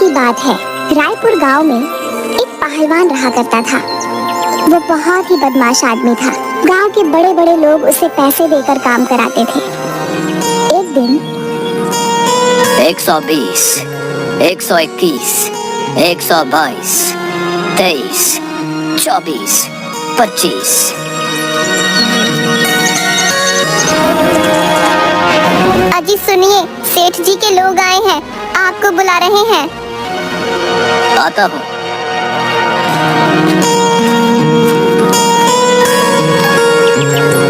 की बात है, रायपुर गांव में एक पहलवान रहा करता था। वो बहुत ही बदमाश आदमी था। गांव के बड़े बड़े लोग उसे पैसे देकर काम कराते थे। एक दिन 120, 121, 122, 23, 24, 25। अजी सुनिए, सेठ जी के लोग आए हैं, आपको बुला रहे हैं। आता हूँ।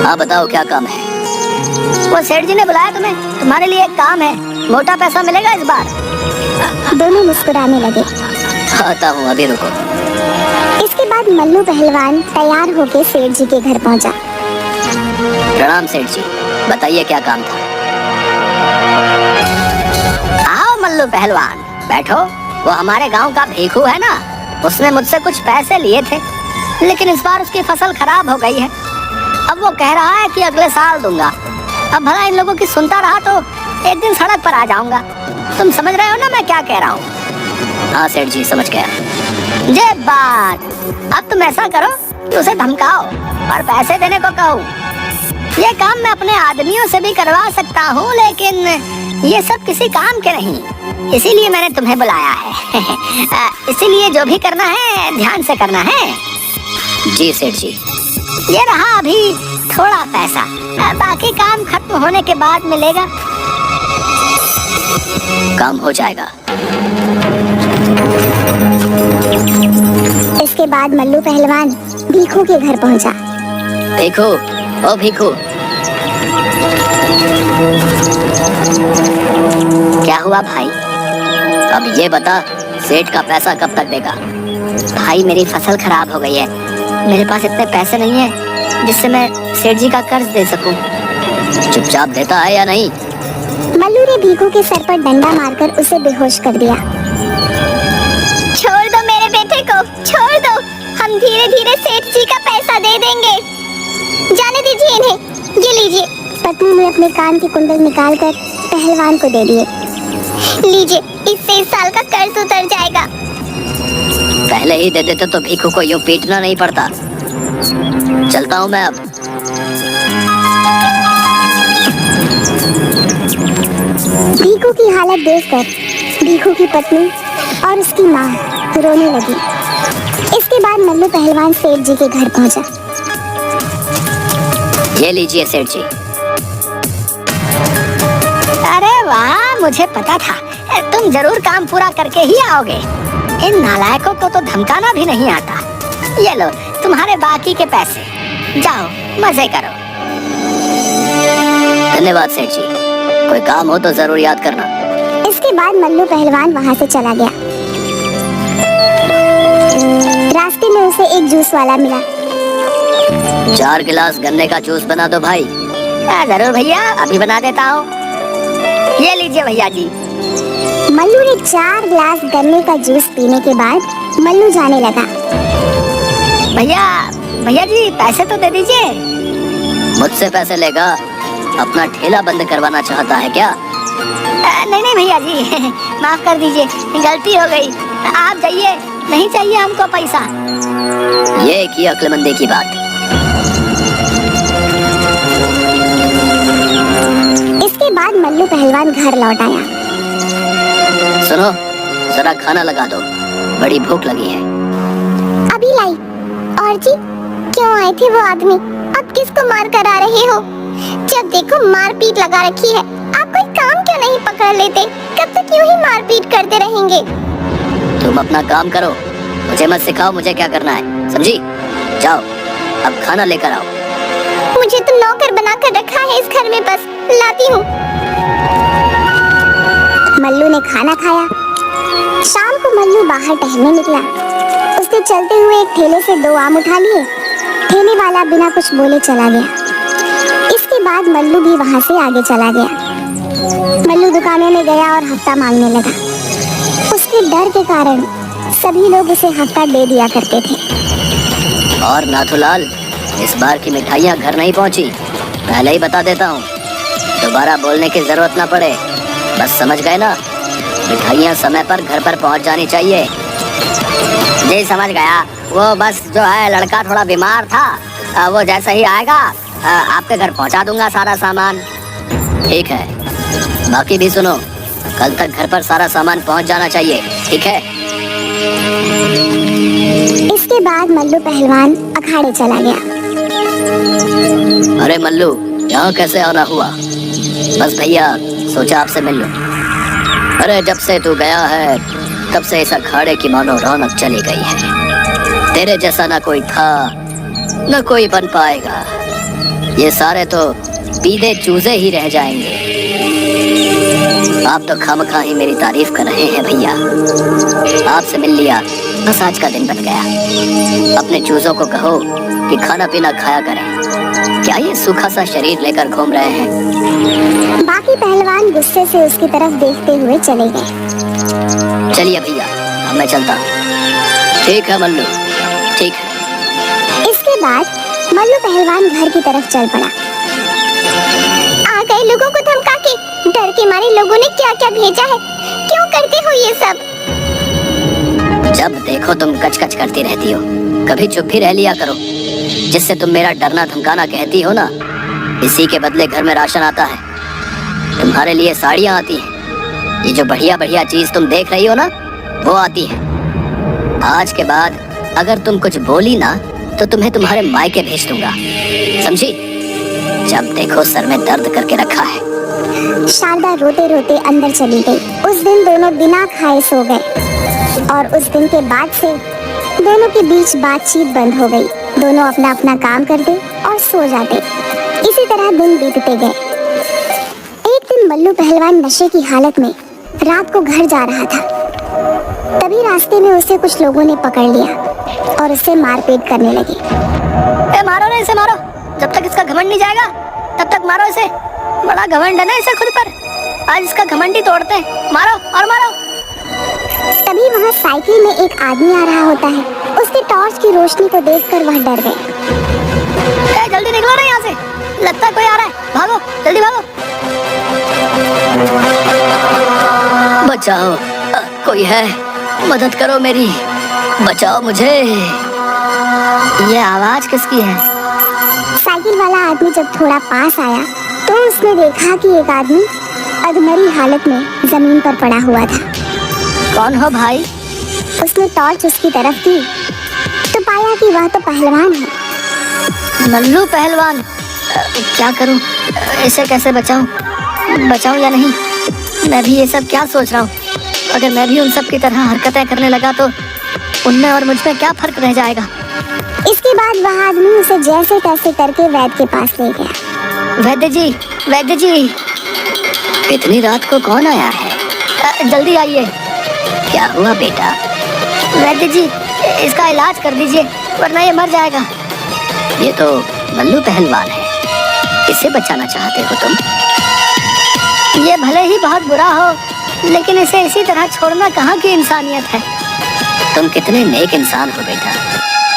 हाँ बताओ, क्या काम है? वो सेठ जी ने बुलाया तुम्हें, तुम्हारे लिए एक काम है, मोटा पैसा मिलेगा इस बार। दोनों मुस्कुराने लगे। आता हूँ, अभी रुको। इसके बाद मल्लू पहलवान तैयार होकर सेठ जी के घर पहुंचा। प्रणाम सेठ जी, बताइए क्या काम था? आओ मल्लू पहलवान, बैठो। वो हमारे गांव का भीखू है ना, उसने मुझसे कुछ पैसे लिए थे, लेकिन इस बार उसकी फसल खराब हो गई है। अब वो कह रहा है कि अगले साल दूंगा। अब भला इन लोगों की सुनता रहा तो एक दिन सड़क पर आ जाऊंगा। तुम समझ रहे हो ना मैं क्या कह रहा हूँ? हाँ सेठ जी, समझ गया। ये बात, अब तुम ऐसा करो कि उसे धमकाओ और पैसे देने को कहो। ये काम मैं अपने आदमियों से भी करवा सकता हूँ, लेकिन ये सब किसी काम के नहीं, इसीलिए मैंने तुम्हें बुलाया है। इसीलिए जो भी करना है ध्यान से करना है। जी सेठ जी। ये रहा अभी थोड़ा पैसा, बाकी काम खत्म होने के बाद मिलेगा। काम हो जाएगा। इसके बाद मल्लू पहलवान भीखू के घर पहुंचा। भीखू, ओ भीखू। क्या हुआ भाई? अब ये बता, सेठ का पैसा कब तक देगा? भाई मेरी फसल खराब हो गई है, मेरे पास इतने पैसे नहीं है जिससे मैं सेठ जी का कर्ज दे सकूं। चुपचाप देता है या नहीं? मल्लू ने भीखू के सर पर डंडा मारकर उसे बेहोश कर दिया। छोड़ दो मेरे बेटे को, छोड़ दो, हम धीरे धीरे सेठ जी का पैसा दे देंगे। जाने दीजिए इन्हें। ये लीजिए। पत्नी ने अपने कान की कुंडल निकालकर पहलवान को दे दिए। लीजिए, इससे इस साल का कर्ज उतर जाएगा। पहले ही दे देते तो भीखू को यूं पीटना नहीं पड़ता। चलता हूँ मैं अब। भीखू की हालत देखकर भीखू की पत्नी और उसकी माँ रोने लगी। इसके बाद मल्लू पहलवान सेठ जी के घर पहुंचा। ये लीजिए सेठ जी। अरे वाह, मुझे पता था तुम जरूर काम पूरा करके ही आओगे। इन नालायकों को तो धमकाना भी नहीं आता। ये लो तुम्हारे बाकी के पैसे, जाओ मजे करो। धन्यवाद सेठ जी, कोई काम हो तो जरूर याद करना। इसके बाद मल्लू पहलवान वहाँ से चला गया। रास्ते में उसे एक जूस वाला मिला। 4 गिलास गन्ने का जूस बना दो भाई। जरूर भैया, अभी बना देता हूँ। ये लीजिए भैया जी। मल्लू ने 4 गिलास गन्ने का जूस पीने के बाद मल्लू जाने लगा। भैया जी, पैसे तो दे दीजिए। मुझसे पैसे लेगा? अपना ठेला बंद करवाना चाहता है क्या? नहीं भैया जी, माफ कर दीजिए, गलती हो गई। आप जाइए, नहीं चाहिए हमको पैसा। ये की अक्लमंदी की बात। इसके बाद मल्लू पहलवान घर लौट आया। सुनो, जरा खाना लगा दो, बड़ी भूख लगी है। अभी लाई। और जी, क्यों आए थे वो आदमी? अब किसको मार कर आ रहे हो? जब देखो मारपीट लगा रखी है। आप कोई काम क्यों नहीं पकड़ लेते? कब तक यूं ही मारपीट करते रहेंगे? तुम अपना काम करो, मुझे मत सिखाओ मुझे क्या करना है, समझी? जाओ, अब खाना लेकर आओ। मुझे तो नौकर बनाकर रखा है इस घर में, बस लाती हूँ। मल्लू ने खाना खाया। शाम को मल्लू बाहर टहलने निकला। उसने चलते हुए एक ठेले से 2 आम उठा लिए। ठेले वाला बिना कुछ बोले चला गया। इसके बाद मल्लू भी वहाँ से आगे चला गया। मल्लू दुकानों में गया और हफ्ता मांगने लगा। उसके डर के कारण सभी लोग उसे हफ्ता दे दिया करते थे। और नाथूलाल, इस बार की मिठाइयाँ घर नहीं पहुँची, पहले ही बता देता हूँ। दोबारा बोलने की जरूरत ना पड़े, बस समझ गए ना? मिठाइयाँ समय पर घर पर पहुंच जानी चाहिए। जी समझ गया। वो बस जो है लड़का थोड़ा बीमार था, वो जैसे ही आएगा आपके घर पहुंचा दूंगा सारा सामान। ठीक है, बाकी भी सुनो, कल तक घर पर सारा सामान पहुंच जाना चाहिए, ठीक है? इसके बाद मल्लू पहलवान अखाड़े चला गया। अरे मल्लू, यहाँ कैसे आना हुआ? बस भैया सोचा आपसे मिल लूं। अरे जब से तू गया है तब से इस अखाड़े की मानो रौनक चली गई है। तेरे जैसा ना कोई था न कोई बन पाएगा। ये सारे तो पीले चूजे ही रह जाएंगे। आप तो खामखा ही मेरी तारीफ कर रहे हैं भैया। आपसे मिल लिया, बस आज का दिन बन गया। अपने चूजों को कहो कि खाना पीना खाया करें। क्या ये सूखा सा शरीर लेकर घूम रहे हैं? बाकी पहलवान गुस्से से उसकी तरफ देखते हुए चले गए। चलिए भैया, अब मैं चलता हूँ। ठीक है मल्लू, ठीक है। इसके बाद मल्लू पहलवान घर की तरफ चल पड़ा। आ गए लोगों को धमका के। डर के मारे लोगों ने क्या क्या भेजा है। क्यों करते हो ये सब? जब देखो तुम कच कच करती रहती हो, कभी चुप भी रह लिया करो। जिससे तुम मेरा डरना धमकाना कहती हो ना, इसी के बदले घर में राशन आता है, तुम्हारे लिए साड़ियाँ आती हैं, ये जो बढ़िया बढ़िया चीज तुम देख रही हो ना, वो आती है। आज के बाद अगर तुम कुछ बोली ना तो तुम्हें तुम्हारे मायके भेज दूंगा, समझी? जब देखो सर में दर्द करके रखा है। शारदा रोते रोते अंदर चली गई। उस दिन दोनों बिना खाए सो गए और उस दिन के बाद से दोनों के बीच बातचीत बंद हो गई। दोनों अपना अपना काम करते और सो जाते। इसी तरह दिन बीतते गए। एक दिन मल्लू पहलवान नशे की हालत में रात को घर जा रहा था। तभी रास्ते में उसे कुछ लोगों ने पकड़ लिया और उससे मारपीट करने लगे। मारो ना इसे, मारो। जब तक इसका घमंड नहीं जाएगा तब तक मारो इसे। बड़ा घमंड है ना इसे खुद पर। आज इसका घमंड ही तोड़ते हैं। मारो और मारो। तभी वहाँ साइकिल में एक आदमी आ रहा होता है। उसके टॉर्च की रोशनी को देखकर वह डर गए। जल्दी निकलो ना यहाँ से, लगता है कोई आ रहा है। भागो, जल्दी भागो। बचाओ, कोई है, मदद करो मेरी, बचाओ मुझे। ये आवाज किसकी है? साइकिल वाला आदमी जब थोड़ा पास आया तो उसने देखा कि एक आदमी अधमरी हालत में जमीन पर पड़ा हुआ था। कौन हो भाई? उसने टॉर्च उसकी तरफ की तो पाया कि वह तो पहलवान है। मल्लू पहलवान। क्या करूं, इसे कैसे बचाऊं? बचाऊं या नहीं? मैं भी ये सब क्या सोच रहा हूँ। अगर मैं भी उन सब की तरह हरकतें करने लगा तो उनमें और मुझ में क्या फर्क रह जाएगा? इसके बाद वह आदमी उसे जैसे तैसे करके वैद्य के पास ले गया। वैद्य जी, वैद्य जी, इतनी रात को कौन आया है? जल्दी आइए। क्या हुआ बेटा? वैद्य जी, इसका इलाज कर दीजिए वरना ये मर जाएगा। ये तो मल्लू पहलवान है, इसे बचाना चाहते हो तुम? ये भले ही बहुत बुरा हो, लेकिन इसे इसी तरह छोड़ना कहाँ की इंसानियत है। तुम कितने नेक इंसान हो बेटा।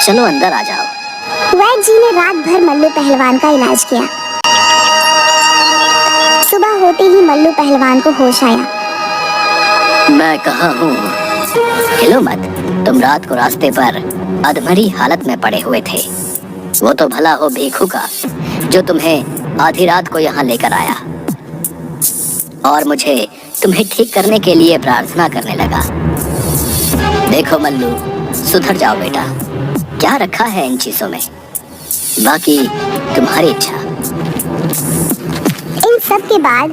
चलो अंदर आ जाओ। वैद्य जी ने रात भर मल्लू पहलवान का इलाज किया। सुबह होते ही मल्लू पहलवान को होश आया। मैं कहाँ हूँ? हिलो मत। तुम रात को रास्ते पर अधमरी हालत में पड़े हुए थे। वो तो भला हो भीखू का जो तुम्हें आधी रात को यहाँ लेकर आया और मुझे तुम्हें ठीक करने के लिए प्रार्थना करने लगा। देखो मल्लू, सुधर जाओ बेटा। क्या रखा है इन चीजों में? बाकी तुम्हारी इच्छा। इन सब के बाद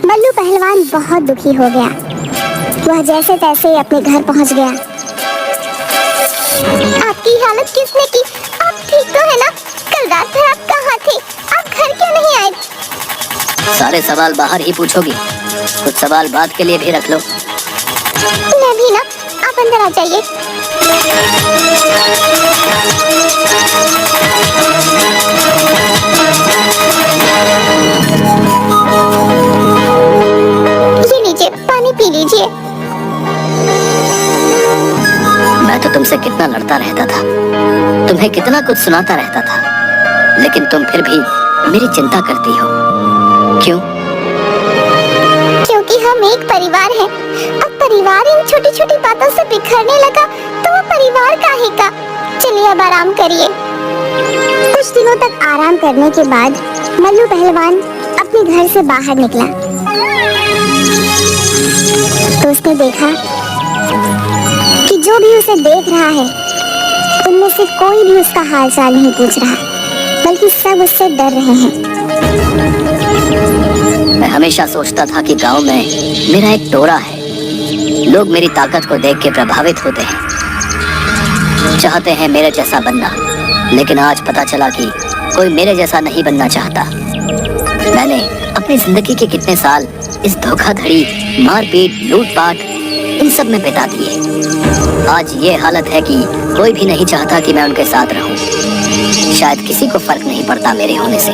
मल्लू पहलवान बहुत दुखी हो गया। वह जैसे तैसे अपने घर पहुंच गया। आपकी हालत किसने की? आप ठीक तो है ना? कल रात भर आप कहाँ थे? आप घर क्यों नहीं आए? सारे सवाल बाहर ही पूछोगी, कुछ सवाल बात के लिए भी रख लो। मैं भी ना। आप अंदर आ जाइए। ये लीजिए, पानी पी लीजिए। मैं तो तुमसे कितना लड़ता रहता था, तुम्हें कितना कुछ सुनाता रहता था, लेकिन तुम फिर भी मेरी चिंता करती हो। क्यों? क्योंकि हम हम एक परिवार हैं। अब परिवार इन छोटी छोटी बातों से बिखरने लगा तो वो परिवार काहे का। चलिए अब आराम करिए। कुछ दिनों तक आराम करने के बाद मल्लू पहलवान अपने घर से बाहर निकला तो उसने देखा कि जो भी उसे देख रहा है उनमें से कोई भी उसका हाल चाल नहीं पूछ रहा, बल्कि सब उससे डर रहे हैं। मैं हमेशा सोचता था कि गांव में मेरा एक टोरा है। लोग मेरी ताकत को देख के प्रभावित होते हैं, चाहते हैं मेरे जैसा बनना। लेकिन आज पता चला कि कोई मेरे जैसा नहीं बनना चाहता। मैंने अपनी जिंदगी के कितने साल इस धोखाधड़ी, मारपीट, लूटपाट इन सब में बिता दिए। आज ये हालत है कि कोई भी नहीं चाहता कि मैं उनके साथ रहूं। शायद किसी को फर्क नहीं पड़ता मेरे होने से।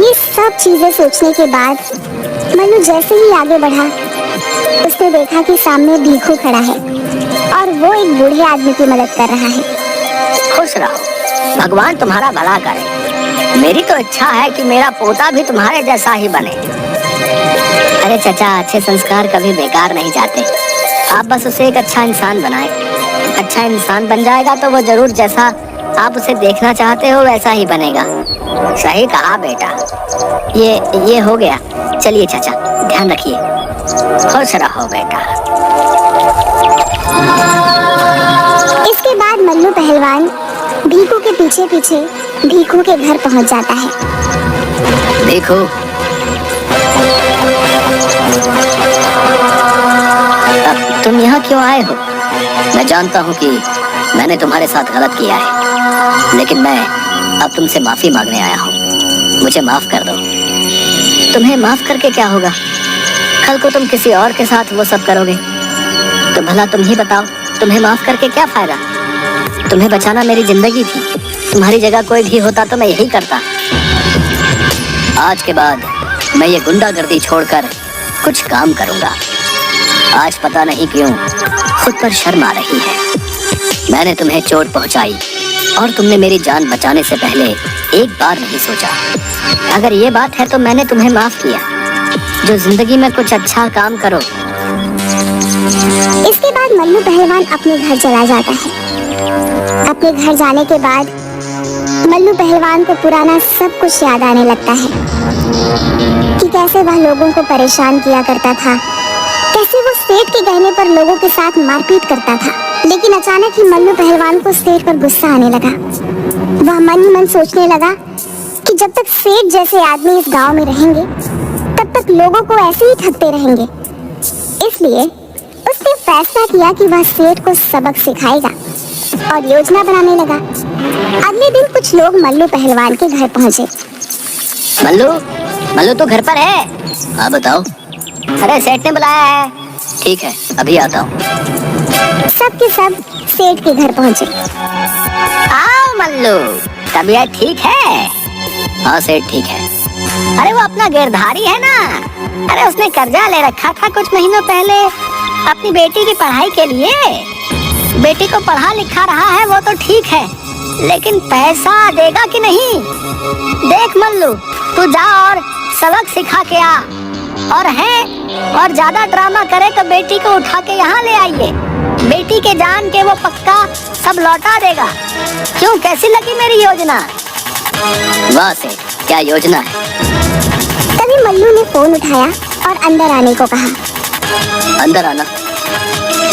ये सब चीजें सोचने के बाद मल्लू जैसे ही आगे बढ़ा उसने देखा कि सामने भीखू खड़ा है और वो एक बूढ़े आदमी की मदद कर रहा है। खुश रहो, भगवान तुम्हारा भला करे। मेरी तो इच्छा है कि मेरा पोता भी तुम्हारे जैसा ही बने। अरे चाचा, अच्छे संस्कार कभी बेकार नहीं जाते। आप बस उसे एक अच्छा इंसान बनाएं। अच्छा इंसान बन जाएगा तो वो जरूर जैसा आप उसे देखना चाहते हो वैसा ही बनेगा। सही कहा बेटा। ये हो गया। चलिए चाचा, ध्यान रखिए। खुश रहो बेटा। इसके बाद मल्लू पहलवान भीखू के पीछे पीछे भीखू के घर पहुंच जाता है। भीखू, तुम यहाँ क्यों आए हो? मैं जानता हूँ कि मैंने तुम्हारे साथ गलत किया है, लेकिन मैं अब तुमसे माफी मांगने आया हूँ। मुझे माफ कर दो। तुम्हें माफ करके क्या होगा? कल को तुम किसी और के साथ वो सब करोगे तो भला तुम ही बताओ, तुम्हें माफ करके क्या फायदा? तुम्हें बचाना मेरी जिंदगी थी। तुम्हारी जगह कोई भी होता तो मैं यही करता। आज के बाद मैं ये गुंडागर्दी छोड़कर कुछ काम करूंगा। आज पता नहीं क्यों खुद पर शर्म आ रही है। मैंने तुम्हें चोट पहुंचाई और तुमने मेरी जान बचाने से पहले एक बार नहीं सोचा। अगर ये बात है तो मैंने तुम्हें माफ किया। जो जिंदगी में कुछ अच्छा काम करो। इसके बाद मल्लू पहलवान अपने घर चला जाता है। अपने घर जाने के बाद मल्लू पहलवान को पुराना सब कुछ याद आने लगता है कि कैसे वह लोगों को परेशान किया करता था, कैसे वो सेठ के कहने पर लोगों के साथ मारपीट करता था। लेकिन अचानक ही मल्लू पहलवान को सेठ पर गुस्सा आने लगा। वह मन ही मन सोचने लगा कि जब तक सेठ जैसे आदमी इस गांव में रहेंगे तब तक लोगों को ऐसे ही ठगते रहेंगे। इसलिए उसने फैसला किया कि वह सेठ को सबक सिखाएगा और योजना बनाने लगा। अगले दिन कुछ लोग मल्लू पहलवान के घर पहुंचे। मल्लू तो घर पर है? हाँ बताओ। अरे सेठ ने बुलाया है। ठीक है, अभी आता हूँ। सब के सब सेठ के घर पहुंचे। आओ मल्लू, तबीयत ठीक है? हाँ सेठ ठीक है। अरे वो अपना गिरधारी है ना, अरे उसने कर्जा ले रखा था कुछ महीनों पहले अपनी बेटी की पढ़ाई के लिए। बेटी को पढ़ा लिखा रहा है वो तो ठीक है, लेकिन पैसा देगा कि नहीं? देख मल्लू, तू जा और सबक सिखा के आ। और ज्यादा ड्रामा करे तो बेटी को उठा के यहाँ ले आइए। बेटी के जान के वो पक्का सब लौटा देगा। क्यों, कैसी लगी मेरी योजना? वाह सेठ, क्या योजना है? तभी मल्लू ने फोन उठाया और अंदर आने को कहा। अंदर आना।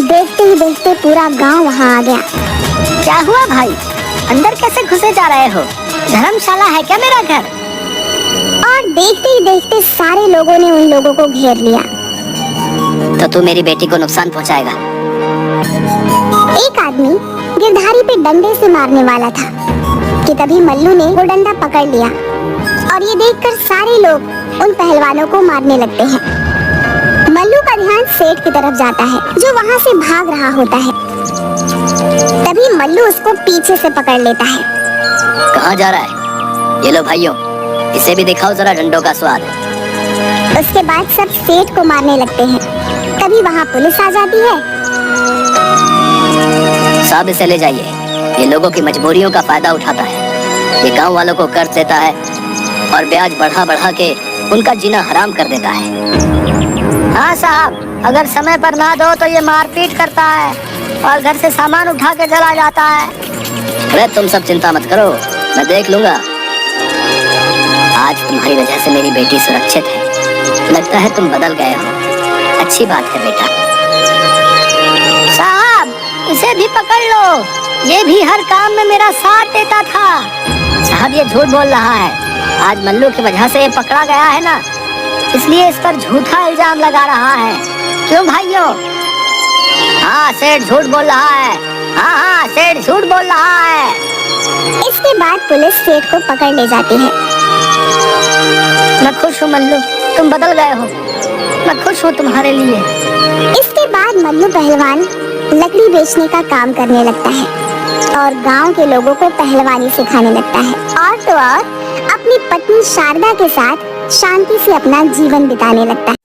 देखते ही देखते पूरा गांव वहां आ गया। क्या हुआ भाई, अंदर कैसे घुसे जा रहे हो? धर्मशाला है क्या मेरा घर? और देखते ही देखते सारे लोगों ने उन लोगों को घेर लिया। तो तू मेरी बेटी को नुकसान पहुंचाएगा? एक आदमी गिरधारी पे डंडे से मारने वाला था कि तभी मल्लू ने वो डंडा पकड़ लिया और ये देखकर सारे लोग उन पहलवानों को मारने लगते हैं। मल्लू का ध्यान सेठ की तरफ जाता है जो वहाँ से भाग रहा होता है। तभी मल्लू उसको पीछे से पकड़ लेता है। कहाँ जा रहा है? ये लो भाइयों, इसे भी दिखाओ जरा डंडों का स्वाद। उसके बाद सब सेठ को मारने लगते हैं। तभी वहाँ पुलिस आ जाती है। साहब इसे ले जाइए, ये लोगों की मजबूरियों का फायदा उठाता है। ये गांव वालों को कर्ज देता है और ब्याज बढ़ा बढ़ा के उनका जीना हराम कर देता है। हाँ साहब, अगर समय पर ना दो तो ये मारपीट करता है और घर से सामान उठा के चला जाता है। अरे तुम सब चिंता मत करो, मैं देख लूंगा। आज तुम्हारी वजह से मेरी बेटी सुरक्षित है। लगता है तुम बदल गए हो। अच्छी बात है बेटा। साहब, इसे भी पकड़ लो, ये भी हर काम में मेरा साथ देता था। साहब, ये झूठ बोल रहा है। आज मल्लू की वजह से ये पकड़ा गया है ना, इसलिए इस पर झूठा इल्जाम लगा रहा है। क्यों भाइयों? हाँ, सेठ झूठ बोल रहा है। हाँ, सेठ झूठ बोल रहा है। इसके बाद पुलिस सेठ को पकड़ ले जाती है। मैं खुश हूँ मल्लू, तुम बदल गए हो। मैं खुश हूँ तुम्हारे लिए। इसके बाद मल्लू पहलवान लकड़ी बेचने का काम करने लगता है और गांव के लोगों को पहलवानी सिखाने लगता है। और तो और अपनी पत्नी शारदा के साथ शांति से अपना जीवन बिताने लगता है।